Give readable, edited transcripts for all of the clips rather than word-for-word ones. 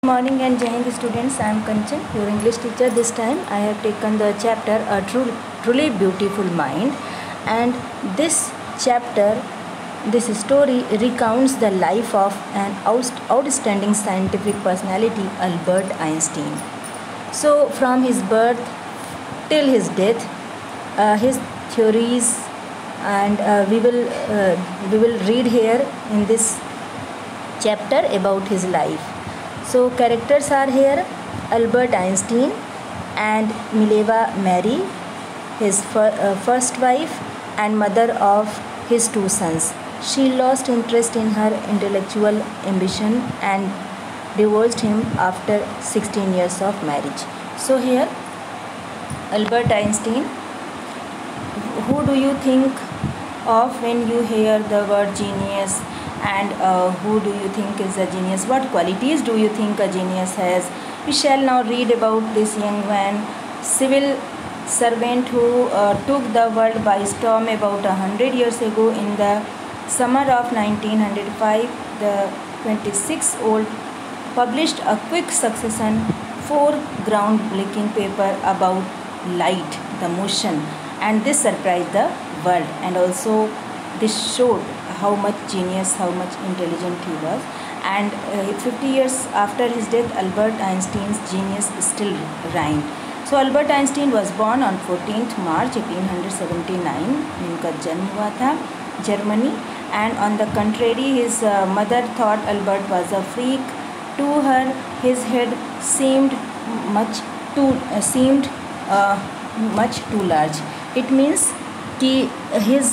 Morning and Jai Hind students. I am Kanchan, your English teacher. This time I have taken the chapter A Truly Beautiful Mind, and this chapter, this story recounts the life of an outstanding scientific personality, Albert Einstein. So from his birth till his death, his theories, and we will read here in this chapter about his life. So characters are here: Albert Einstein and Mileva Mary, his first wife and mother of his two sons. She lost interest in her intellectual ambition and divorced him after 16 years of marriage. So here Albert Einstein, who do you think of when you hear the word genius? And who do you think is a genius? What qualities do you think a genius has? We shall now read about this young man, civil servant who took the world by storm about 100 years ago. In the summer of 1905, the 26-year-old published a quick succession 4 groundbreaking paper about light, the motion, and this surprised the world, and also this showed how much genius, how much intelligent he was. And 50 years after his death, Albert Einstein's genius still reigned. So Albert Einstein was born on 14th March 1879. इनका जन्म हुआ था Germany. And on the contrary, his mother thought Albert was a freak. To her, his head seemed much too large. It means कि his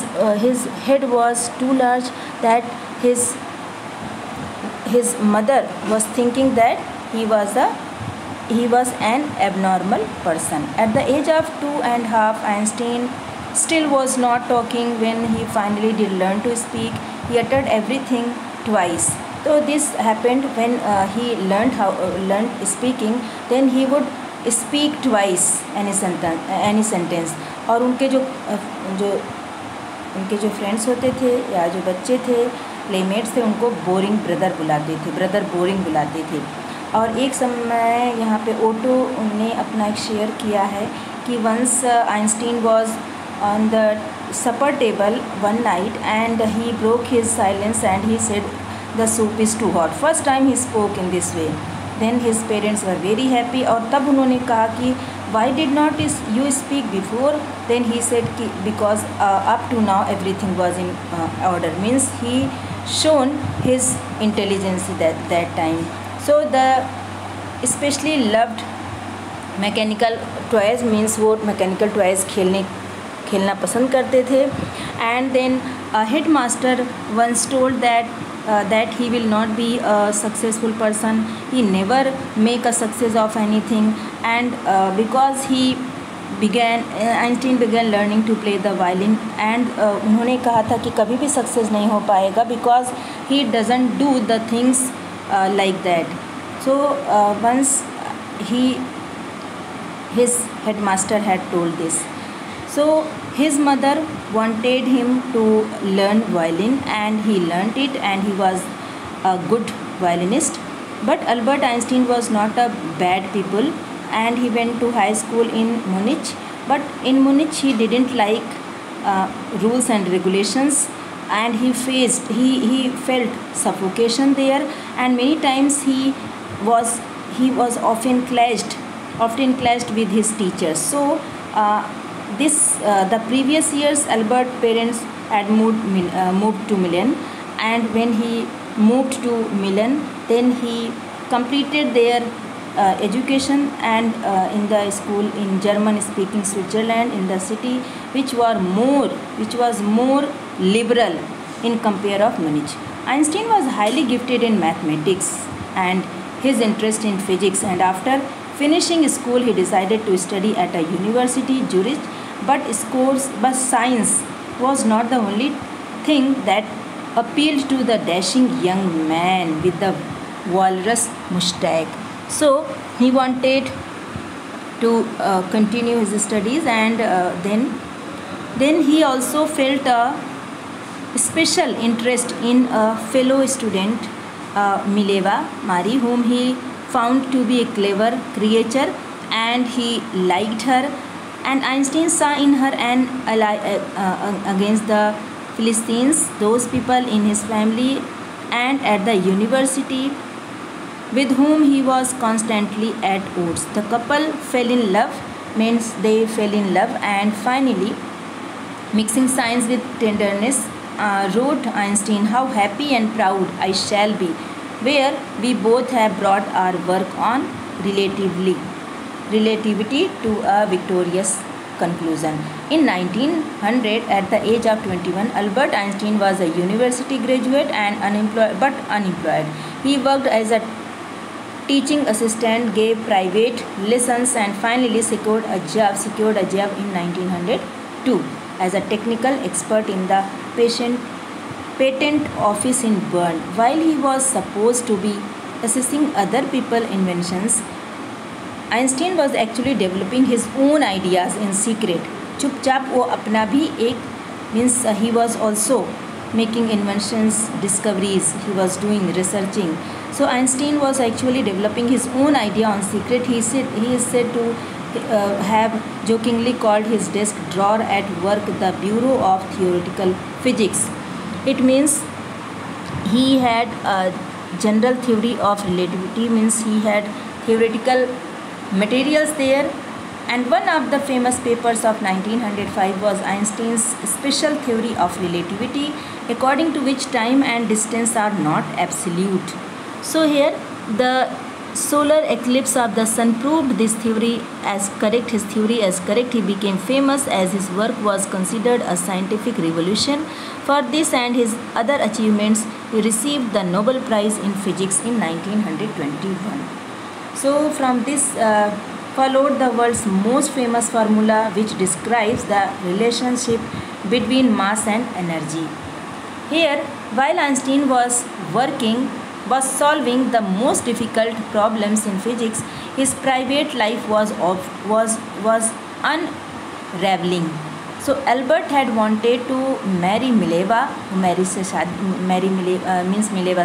head was too large, that his mother was thinking that he was an abnormal person. At the age of 2.5, Einstein still was not talking. When he finally did learn to speak, he uttered everything twice. So this happened when he learned speaking. Then he would speak twice any sentence. और उनके जो friends होते थे या जो बच्चे थे, playmates थे, उनको बोरिंग ब्रदर बोरिंग बुलाते थे. और एक समय यहाँ पे ओटो ने अपना एक शेयर किया है कि once Einstein was on the supper table one night and he broke his silence and he said the soup is too hot. First time he spoke in this way. Then his parents were very happy. और तब उन्होंने कहा कि why did not you speak before? Then he said because up to now everything was in order. Means he shown his intelligence that time. So the especially loved mechanical toys, means वो mechanical toys खेलना पसंद करते थे. And then a headmaster once told that he will not be a successful person. He never make a success of anything. And because Einstein began learning to play the violin, and उन्होंने कहा था कि कभी भी success नहीं हो पाएगा because he doesn't do the things like that. So once his headmaster had told this. So his mother wanted him to learn violin, and he learnt it, and he was a good violinist. But Albert Einstein was not a bad people, and he went to high school in Munich. But in Munich he didn't like rules and regulations, and he felt suffocation there, and many times he was often clashed with his teachers. So the previous years Albert parents had moved to Milan, and when he moved to Milan, then he completed their education and in the school in German speaking Switzerland, in the city which was more liberal in compare of Munich. Einstein was highly gifted in mathematics and his interest in physics, and after finishing school he decided to study at a university Zurich. But science was not the only thing that appealed to the dashing young man with the walrus mustache. So he wanted to continue his studies, and then he also felt a special interest in a fellow student, Mileva Mary, whom he found to be a clever creature, and he liked her. And Einstein saw in her an ally against the Philistines, those people in his family and at the university with whom he was constantly at odds. The couple fell in love, means they fell in love, and finally, mixing science with tenderness, wrote Einstein, "How happy and proud I shall be, where we both have brought our work on relativity to a victorious conclusion." In 1900, at the age of 21, Albert Einstein was a university graduate and unemployed. He worked as a teaching assistant, gave private lessons, and finally secured a job in 1902 as a technical expert in the patent office in Bern. While he was supposed to be assessing other people's inventions, Einstein was actually developing his own ideas in secret. चुपचाप वो अपना भी एक means he was also making inventions, discoveries, he was doing researching. So Einstein was actually developing his own idea on secret. He is said to have jokingly called his desk drawer at work the Bureau of Theoretical Physics. It means he had a general theory of relativity, means he had theoretical materials there. And one of the famous papers of 1905 was Einstein's special theory of relativity, according to which time and distance are not absolute. So here the solar eclipse of the sun proved this theory as correct, his theory as correct. He became famous as his work was considered a scientific revolution. For this and his other achievements, he received the Nobel Prize in Physics in 1921. So from this followed the world's most famous formula, which describes the relationship between mass and energy. Here, while Einstein was solving the most difficult problems in physics, his private life was unraveling. So Albert had wanted to marry Mileva, Mileva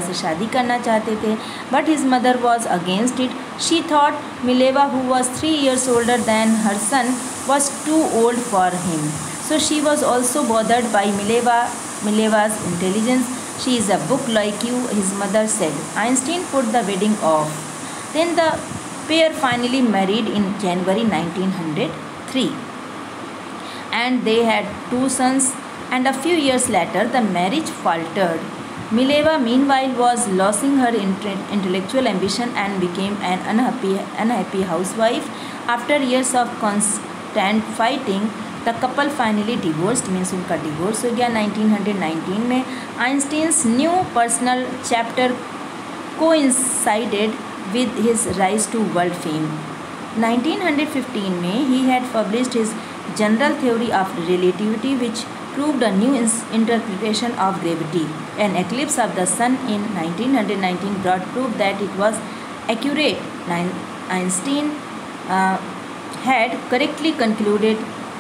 से शादी करना चाहते थे, but his mother was against it. She thought Mileva, who was 3 years older than her son, was too old for him. So she was also bothered by Mileva's intelligence. "She is a book like you," his mother said. Einstein put the wedding off. Then the pair finally married in January 1903. And they had 2 sons, and a few years later the marriage faltered. Mileva meanwhile was losing her intellectual ambition and became an unhappy housewife. After years of constant fighting, the couple finally divorced, means उनका divorce हो गया 1919 में. Einstein's new personal chapter coincided with his rise to world fame. 1915 में he had published his general theory of relativity, which proved a new interpretation of gravity. An eclipse of the sun in 1919 brought proof that it was accurate. Einstein had correctly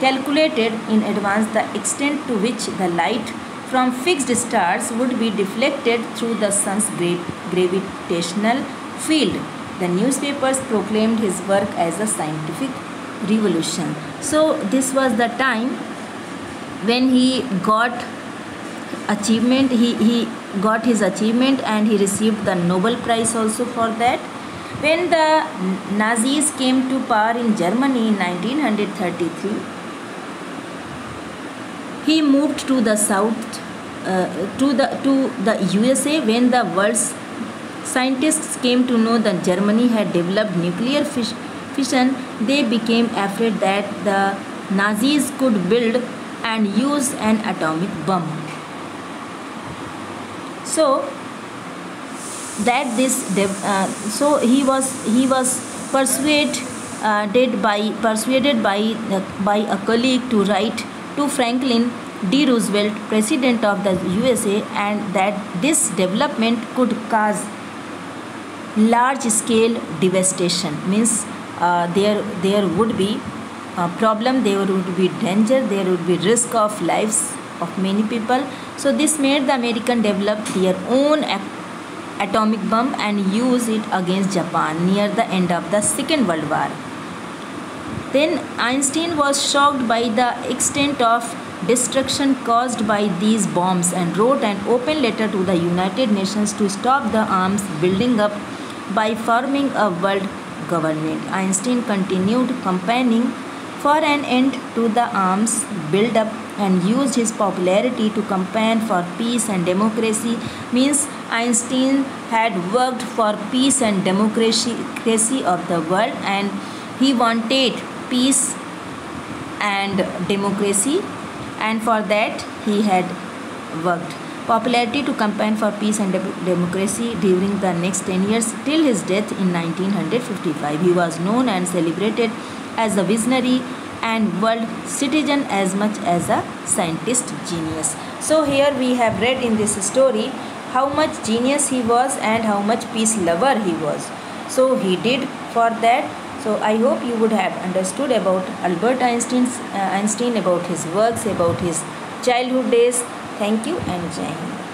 calculated in advance the extent to which the light from fixed stars would be deflected through the sun's gravitational field. The newspapers proclaimed his work as a scientific revolution. So this was the time when he got achievement. He got his achievement, and he received the Nobel Prize also for that. When the Nazis came to power in Germany in 1933, he moved to the south, to the USA. When the world's scientists came to know that Germany had developed nuclear fission, they became afraid that the Nazis could build and use an atomic bomb. So that so he was persuaded by a colleague to write to Franklin D. Roosevelt, President of the USA, and that this development could cause large scale devastation, means there would be a problem, there would be danger, there would be risk of lives of many people. So this made the Americans develop their own atomic bomb and use it against Japan near the end of the Second World War. Then Einstein was shocked by the extent of destruction caused by these bombs and wrote an open letter to the United Nations to stop the arms building up by forming a world government. Einstein continued campaigning for an end to the arms build-up and used his popularity to campaign for peace and democracy. Means Einstein had worked for peace and democracy of the world, and he wanted peace and democracy, and for that he had worked. Popularity to campaign for peace and democracy during the next 10 years till his death in 1955. He was known and celebrated as a visionary and world citizen as much as a scientist genius. So here we have read in this story how much genius he was and how much peace lover he was. So he did for that. So I hope you would have understood about Albert Einstein, about his works, about his childhood days. Thank you and Jai Hind.